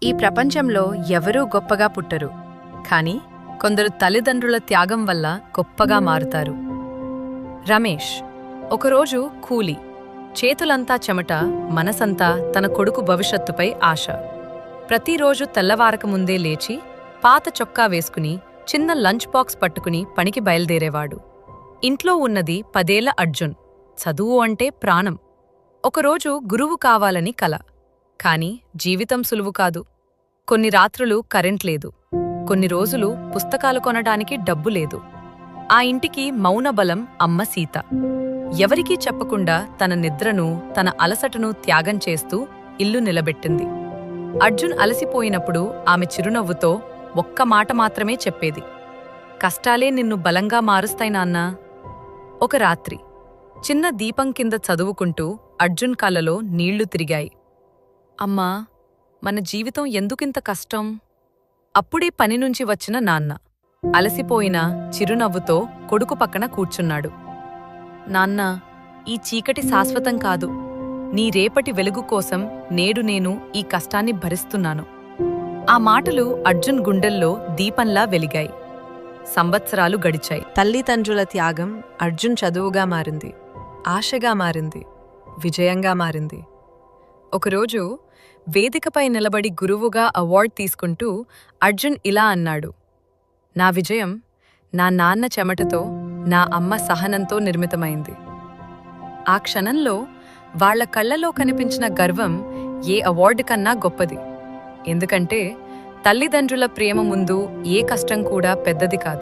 ఈ ప్రపంచంలో ఎవరూ గొప్పగా పుట్టరు, కానీ కొందరు తల్లిదండ్రుల త్యాగం వల్ల గొప్పగా మారుతారు. రమేష్ ఒకరోజు కూలి, చేతులంతా చెమట, మనసంతా తన కొడుకు భవిష్యత్తుపై ఆశ. ప్రతిరోజు తెల్లవారకముందే లేచి పాత చొక్కా వేసుకుని చిన్న లంచ్ బాక్స్ పట్టుకుని పనికి బయలుదేరేవాడు. ఇంట్లో ఉన్నది 10 ఏళ్ల అర్జున్. చదువు అంటే ప్రాణం. ఒకరోజు గురువు కావాలని కల. కాని జీవితం సులువు కాదు. కొన్ని రాత్రులు కరెంట్ లేదు. కొన్ని రోజులు పుస్తకాలు కొనడానికి డబ్బు లేదు. ఆ ఇంటికి మౌనబలం అమ్మ సీత. ఎవరికీ చెప్పకుండా తన నిద్రను, తన అలసటను త్యాగం చేస్తూ ఇల్లు నిలబెట్టింది. అర్జున్ అలసిపోయినప్పుడు ఆమె చిరునవ్వుతో ఒక్క మాట మాత్రమే చెప్పేది: కష్టాలే నిన్ను బలంగా మారుస్తాయి నాన్నా. ఒక రాత్రి చిన్న దీపం కింద చదువుకుంటూ అర్జున్ కళ్ళలో నీళ్లు తిరిగాయి. అమ్మా, మన జీవితం ఎందుకింత కష్టం? అప్పుడే పనినుంచి వచ్చిన నాన్న అలసిపోయిన చిరునవ్వుతో కొడుకు పక్కన కూర్చున్నాడు. నాన్నా, ఈ చీకటి శాశ్వతం కాదు. నీ రేపటి వెలుగు కోసం నేడు నేను ఈ కష్టాన్ని భరిస్తున్నాను. ఆ మాటలు అర్జున్ గుండెల్లో దీపంలా వెలిగాయి. సంవత్సరాలు గడిచాయి. తల్లిదండ్రుల త్యాగం అర్జున్ చదువుగా మారింది, ఆశగా మారింది, విజయంగా మారింది. ఒకరోజు వేదికపై నిలబడి గురువుగా అవార్డు తీసుకుంటూ అర్జున్ ఇలా అన్నాడు: నా విజయం నా నాన్న చెమటతో, నా అమ్మ సహనంతో నిర్మితమైంది. ఆ క్షణంలో వాళ్ల కళ్లలో కనిపించిన గర్వం ఏ అవార్డు కన్నా గొప్పది. ఎందుకంటే తల్లిదండ్రుల ప్రేమ ముందు ఏ కష్టం కూడా పెద్దది కాదు.